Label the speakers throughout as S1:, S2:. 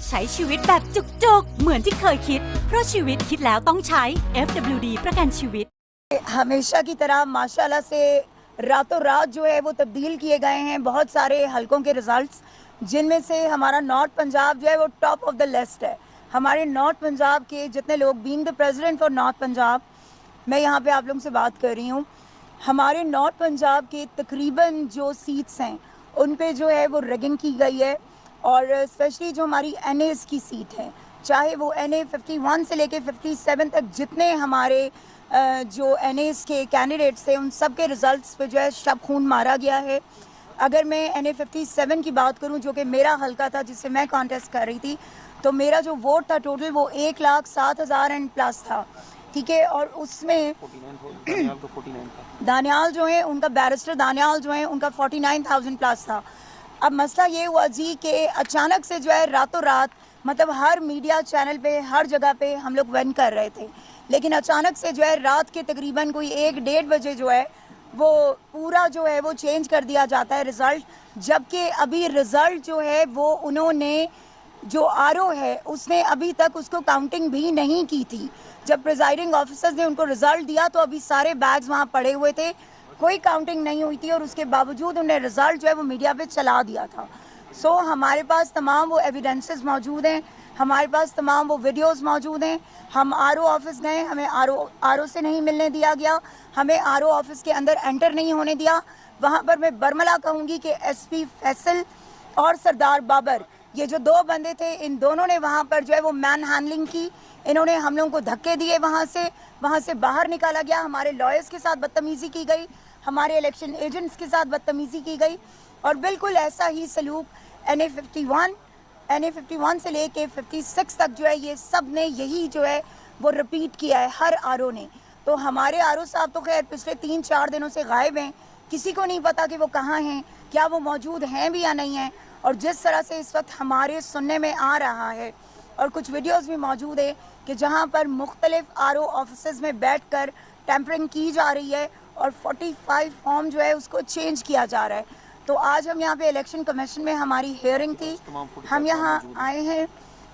S1: ใช้ชีวิตแบบจุกๆเหมือนที่เคยคิดเพราะชีวิตคิดแล้วต้องใช้ FWD ประกันชีวิต
S2: हमेशा की तरह माशाल्लाह से रातों रात जो है वो तब्दील किए गए हैं बहुत सारे हलकों के रिजल्ट्स, जिनमें से हमारा नॉर्थ पंजाब जो है वो टॉप ऑफ द लिस्ट है। हमारे नॉर्थ पंजाब के जितने लोग being the president for north Punjab, मैं यहाँ पे आप लोगों से बात कर रही हूँ, हमारे नॉर्थ पंजाब के तकरीबन जो सीट्स हैं उन पे जो है वो रैगिंग की गई है। और स्पेशली जो हमारी NAs की सीट है, चाहे वो NA 51 से लेके 57 तक जितने हमारे जो NAs के कैंडिडेट्स थे उन सब के रिजल्ट्स पे जो है शब खून मारा गया है। अगर मैं NA 57 की बात करूं जो कि मेरा हल्का था जिससे मैं कॉन्टेस्ट कर रही थी, तो मेरा जो वोट था टोटल वो 1,07,000 एंड प्लस था, ठीक है। और उसमें दानियाल जो है उनका बैरिस्टर दानियाल जो है उनका 49,000 प्लस था। अब मसला ये हुआ जी कि अचानक से जो है रातों रात, मतलब हर मीडिया चैनल पे हर जगह पे हम लोग विन कर रहे थे, लेकिन अचानक से जो है रात के तकरीबन कोई 1-1:30 बजे जो है वो पूरा जो है वो चेंज कर दिया जाता है रिज़ल्ट। जबकि अभी रिज़ल्ट जो है वो उन्होंने जो RO है उसने अभी तक उसको काउंटिंग भी नहीं की थी। जब प्रिजाइडिंग ऑफिसर्स ने उनको रिज़ल्ट दिया तो अभी सारे बैग्स वहाँ पड़े हुए थे, कोई काउंटिंग नहीं हुई थी और उसके बावजूद उन्हें रिज़ल्ट जो है वो मीडिया पे चला दिया था। सो हमारे पास तमाम वो एविडेंसेस मौजूद हैं, हमारे पास तमाम वो वीडियोस मौजूद हैं। हम RO ऑफिस गए, हमें RO से नहीं मिलने दिया गया, हमें RO ऑफिस के अंदर एंटर नहीं होने दिया। वहाँ पर मैं बरमला कहूँगी कि SP फैसल और सरदार बाबर, ये जो 2 बंदे थे, इन दोनों ने वहाँ पर जो है वो मैन हैंडलिंग की। इन्होंने हम लोगों को धक्के दिए, वहाँ से बाहर निकाला गया, हमारे लॉयर्स के साथ बदतमीज़ी की गई, हमारे इलेक्शन एजेंट्स के साथ बदतमीज़ी की गई। और बिल्कुल ऐसा ही सलूक NA 51 से लेके 56 तक जो है ये सब ने यही जो है वो रिपीट किया है हर RO ने। तो हमारे RO साहब तो खैर पिछले 3-4 दिनों से गायब हैं, किसी को नहीं पता कि वो कहाँ हैं, क्या वो मौजूद हैं भी या नहीं हैं। और जिस तरह से इस वक्त हमारे सुनने में आ रहा है और कुछ वीडियोस भी मौजूद है कि जहां पर मुख्तलिफ RO ऑफिसेज में बैठकर टैंपरिंग की जा रही है और 45 फॉर्म जो है उसको चेंज किया जा रहा है। तो आज हम यहाँ पे इलेक्शन कमीशन में हमारी हियरिंग थी, हम यहाँ आए हैं,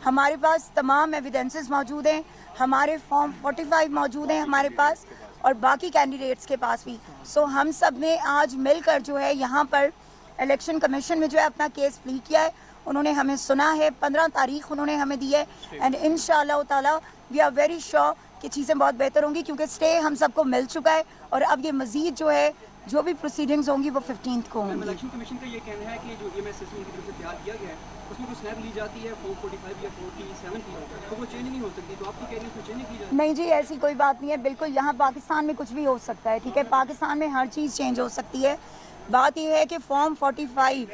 S2: हमारे पास तमाम एविडेंसेस मौजूद हैं, हमारे फॉर्म 45 मौजूद हैं हमारे पास और बाकी कैंडिडेट्स के पास भी। सो हम सब ने आज मिलकर जो है यहाँ पर इलेक्शन कमीशन में जो है अपना केस प्ली किया है। उन्होंने हमें सुना है, 15 तारीख उन्होंने हमें दी है एंड इंशाअल्लाह ताला वी आर वेरी श्योर कि चीज़ें बहुत बेहतर होंगी, क्योंकि स्टे हम सबको मिल चुका है और अब ये मज़ीद जो है जो भी प्रोसीडिंग्स होंगी वो 15 को होंगी।
S3: इलेक्शन कमीशन का ये कहना है कि जो EMS सिस्टम की तरफ से तैयार किया गया है उसमें कुछ स्नैप ली जाती है 45 या 47 की, तो वो चेंज नहीं हो सकती, तो आपकी कह रही है उसमें चेंज नहीं की जाती?
S2: नहीं जी, ऐसी कोई बात नहीं है, बिल्कुल यहाँ पाकिस्तान में कुछ भी हो सकता है, ठीक है, पाकिस्तान में हर चीज़ चेंज हो सकती है। बात यह है कि फॉर्म 45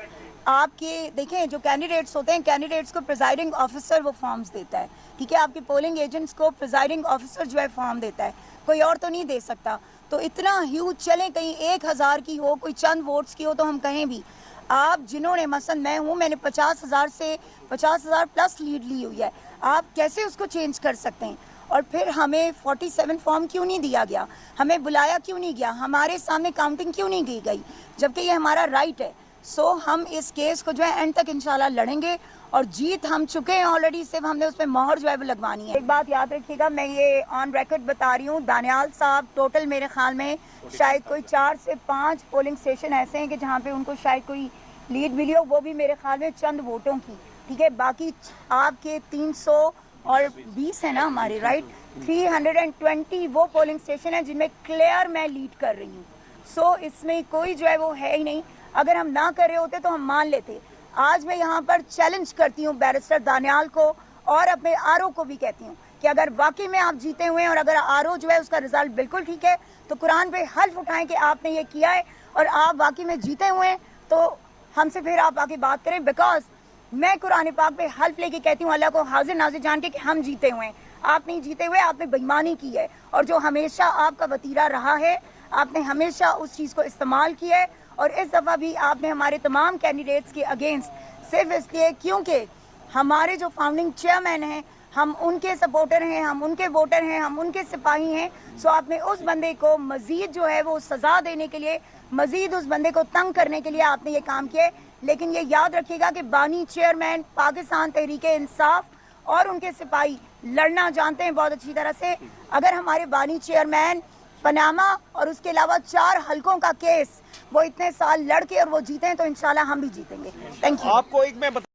S2: आपके देखें जो कैंडिडेट्स होते हैं, कैंडिडेट्स को प्रिजाइडिंग ऑफिसर वो फॉर्म्स देता है, ठीक है, आपके पोलिंग एजेंट्स को प्रिजाइडिंग ऑफिसर जो है फॉर्म देता है, कोई और तो नहीं दे सकता। तो इतना ह्यूज चलें, कहीं 1,000 की हो, कोई चंद वोट्स की हो, तो हम कहें भी आप जिन्होंने मसलन मैं हूँ, मैंने 50,000 से 50,000 प्लस लीड ली हुई है, आप कैसे उसको चेंज कर सकते हैं? और फिर हमें 47 फॉर्म क्यों नहीं दिया गया, हमें बुलाया क्यों नहीं गया, हमारे सामने काउंटिंग क्यों नहीं की गई, जबकि ये हमारा राइट है। सो हम इस केस को जो है एंड तक इंशाल्लाह लड़ेंगे और जीत हम चुके हैं ऑलरेडी, सिर्फ हमने उसमें मोहर जो है वो लगवानी है। एक बात याद रखिएगा, मैं ये ऑन रिकॉर्ड बता रही हूँ, दानियाल साहब टोटल मेरे ख्याल में शायद कोई 4 से 5 पोलिंग स्टेशन ऐसे हैं कि जहाँ पे उनको शायद कोई लीड मिली हो, वो भी मेरे ख्याल में चंद वोटों की, ठीक है। बाकी आपके 320 है ना हमारे, राइट, 320 वो पोलिंग स्टेशन है जिनमें क्लियर मैं लीड कर रही हूँ। सो इसमें कोई जो है वो है ही नहीं, अगर हम ना कर रहे होते तो हम मान लेते। आज मैं यहाँ पर चैलेंज करती हूँ बैरिस्टर दानियाल को और अपने RO को भी कहती हूँ कि अगर वाकई में आप जीते हुए हैं और अगर RO जो है उसका रिजल्ट बिल्कुल ठीक है तो कुरान पे हल्फ उठाएं कि आपने ये किया है और आप वाकई में जीते हुए हैं, तो हमसे फिर आप आके बात करें। बिकॉज मैं कुरान पाक पे हल्फ लेके कहती हूँ अल्लाह को हाजिर नाजिर जान के कि हम जीते हुए हैं, आप नहीं जीते हुए, आपने बेईमानी की है और जो हमेशा आपका वतीरा रहा है आपने हमेशा उस चीज़ को इस्तेमाल किया है। और इस दफ़ा भी आपने हमारे तमाम कैंडिडेट्स के अगेंस्ट सिर्फ इसलिए क्योंकि हमारे जो फाउंडिंग चेयरमैन हैं हम उनके सपोर्टर हैं, हम उनके वोटर हैं, हम उनके सिपाही हैं। सो आपने उस बंदे को मज़ीद जो है वो सज़ा देने के लिए, मज़ीद उस बंदे को तंग करने के लिए आपने ये काम किया। लेकिन ये याद रखिएगा कि बानी चेयरमैन पाकिस्तान तहरीके इंसाफ और उनके सिपाही लड़ना जानते हैं बहुत अच्छी तरह से। अगर हमारे बानी चेयरमैन पनामा और उसके अलावा 4 हलकों का केस वो इतने साल लड़ के और वो जीते हैं तो इंशाल्लाह हम भी जीतेंगे। Thank you.
S4: आपको एक मैं